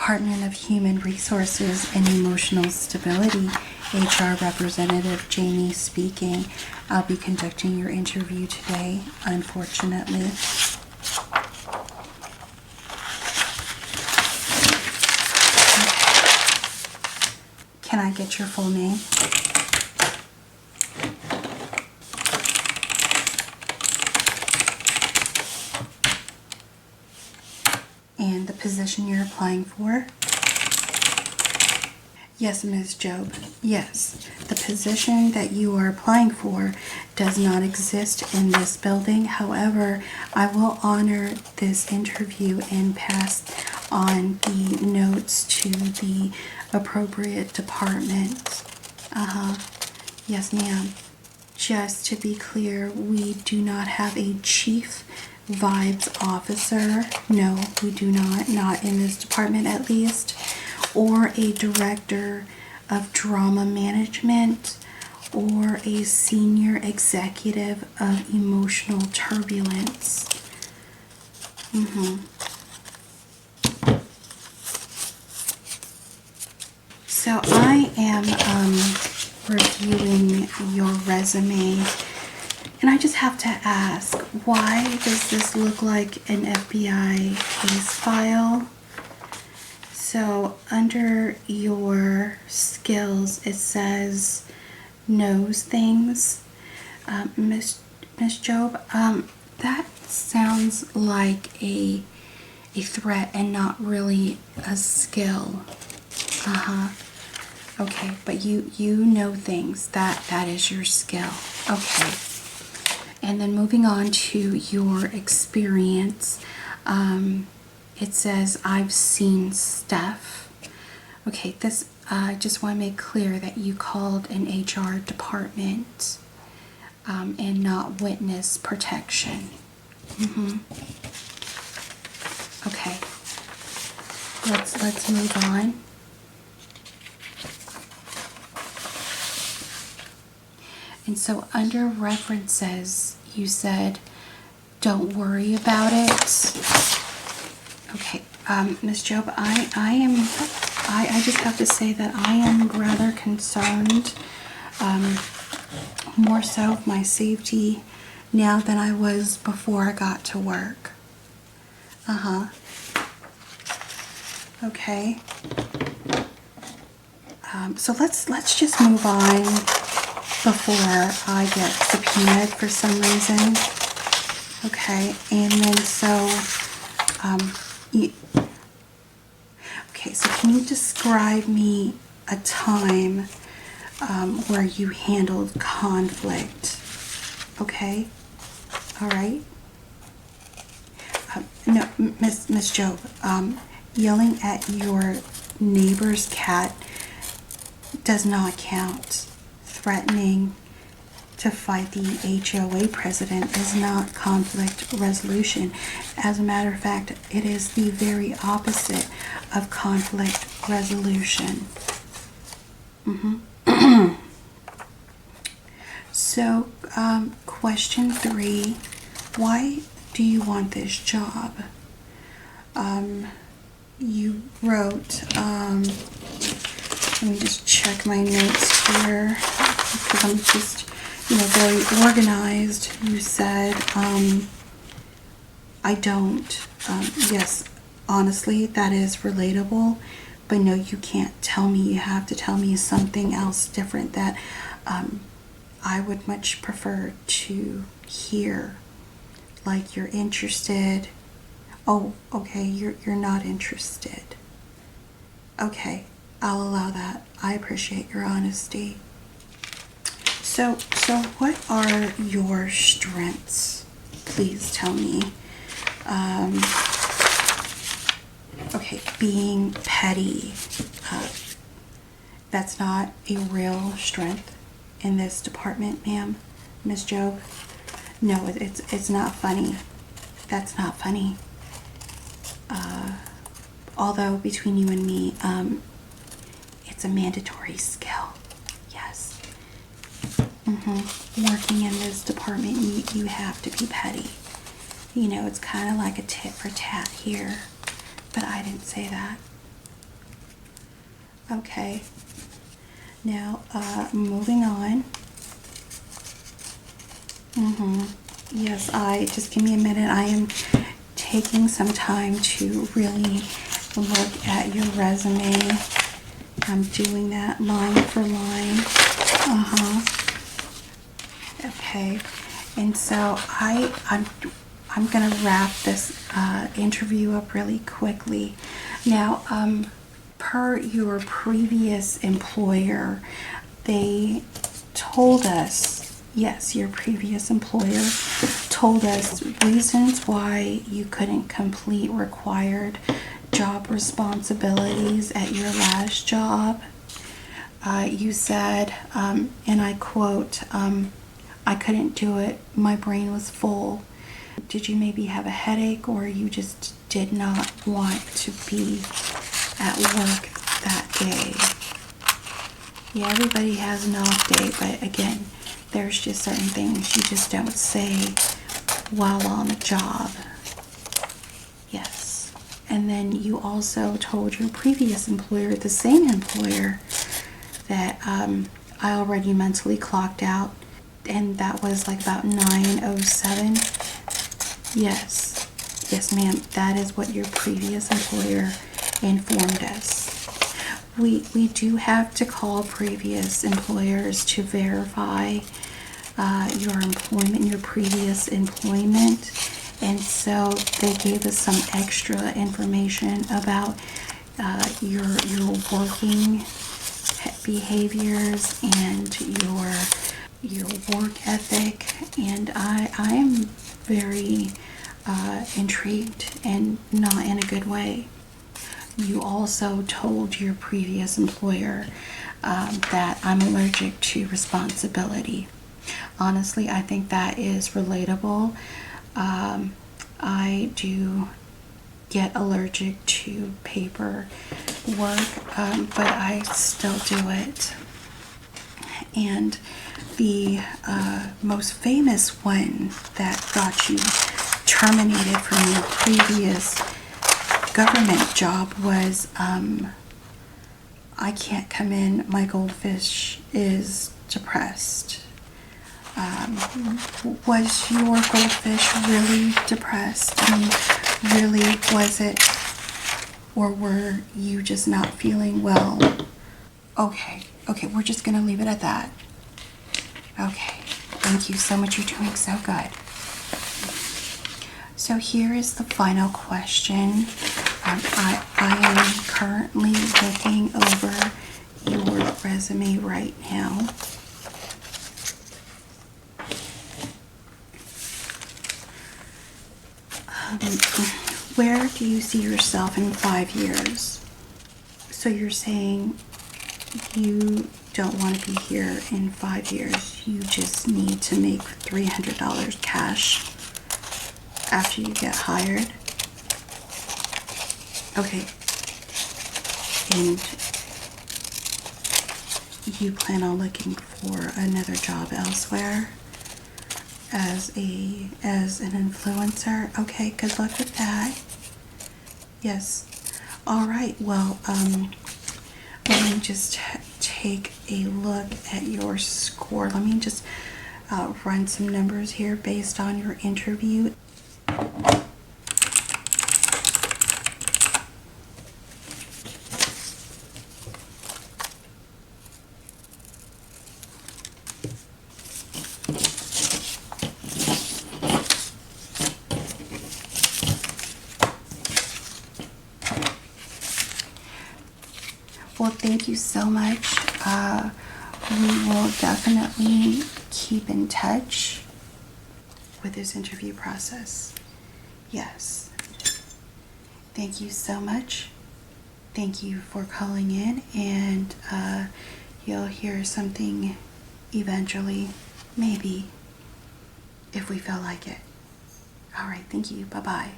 Department of Human Resources and Emotional Stability, HR Representative Jamie speaking. I'll be conducting your interview today, unfortunately. Can I get your full name? And the position you're applying for? Yes, Ms. Job. Yes, the position that you are applying for does not exist in this building. However, I will honor this interview and pass on the notes to the appropriate department. Yes, ma'am. Just to be clear, we do not have a chief vibes officer. No, we do not in this department at least, or a director of drama management, or a senior executive of emotional turbulence. So I am reviewing your resume, and I just have to ask, why does this look like an FBI case file? So under your skills, it says knows things. Miss Job, that sounds like a threat and not really a skill. Okay, but you know things. That is your skill. Okay. And then moving on to your experience, it says I've seen stuff. Okay, this I just want to make clear that you called an HR department and not witness protection. Okay, let's move on. And so under references, you said, don't worry about it. Okay, Ms. Job, I just have to say that I am rather concerned, more so of my safety now than I was before I got to work. Okay. So let's just move on before I get subpoenaed for some reason. Okay, and then so, okay, so can you describe me a time where you handled conflict? Okay, all right. No, Miss Job, yelling at your neighbor's cat does not count. Threatening to fight the HOA president is not conflict resolution. As a matter of fact, it is the very opposite of conflict resolution. So, question 3, why do you want this job? You wrote, let me just check my notes here, because I'm just, very organized. You said, I don't. Yes, honestly, that is relatable. But no, you can't tell me. You have to tell me something else different that I would much prefer to hear. Like you're interested. Oh, okay, you're not interested. Okay, I'll allow that. I appreciate your honesty. So what are your strengths? Please tell me. Okay, being petty. That's not a real strength in this department, ma'am, Miss Job. No, it's not funny. That's not funny. Although between you and me, it's a mandatory skill. Yes. Working in this department, you have to be petty. It's kind of like a tit for tat here. But I didn't say that. Okay. Now, moving on. Yes, just give me a minute. I am taking some time to really look at your resume. I'm doing that line for line. Okay. And so I'm gonna wrap this interview up really quickly. Now, per your previous employer, they told us, yes, your previous employer told us reasons why you couldn't complete required job responsibilities at your last job. You said, and I quote, I couldn't do it, my brain was full. Did you maybe have a headache, or you just did not want to be at work that day? Yeah, everybody has an off day, but again, there's just certain things you just don't say while on the job. Yes. And then you also told your previous employer, the same employer, that I already mentally clocked out, and that was like about 9:07. Yes. Yes, ma'am. That is what your previous employer informed us. We do have to call previous employers to verify your employment, your previous employment. And so they gave us some extra information about your working behaviors and your work ethic. And I am very intrigued, and not in a good way. You also told your previous employer that I'm allergic to responsibility. Honestly, I think that is relatable. I do get allergic to paper work, but I still do it. And the most famous one that got you terminated from your previous government job was, I can't come in, my goldfish is depressed. Was your goldfish really depressed? I mean, really, was it? Or were you just not feeling well? Okay, we're just gonna leave it at that. Okay, thank you so much, you're doing so good. So here is the final question. I am currently looking over your resume right now. Where do you see yourself in 5 years? So you're saying you don't want to be here in 5 years. You just need to make $300 cash after you get hired. Okay. And you plan on looking for another job elsewhere as an influencer? Okay, good luck with that. Yes. All right. Well, let me just take a look at your score. Let me just run some numbers here based on your interview. Well, thank you so much. We will definitely keep in touch with this interview process. Yes. Thank you so much. Thank you for calling in, and you'll hear something eventually, maybe, if we feel like it. All right, thank you. Bye-bye.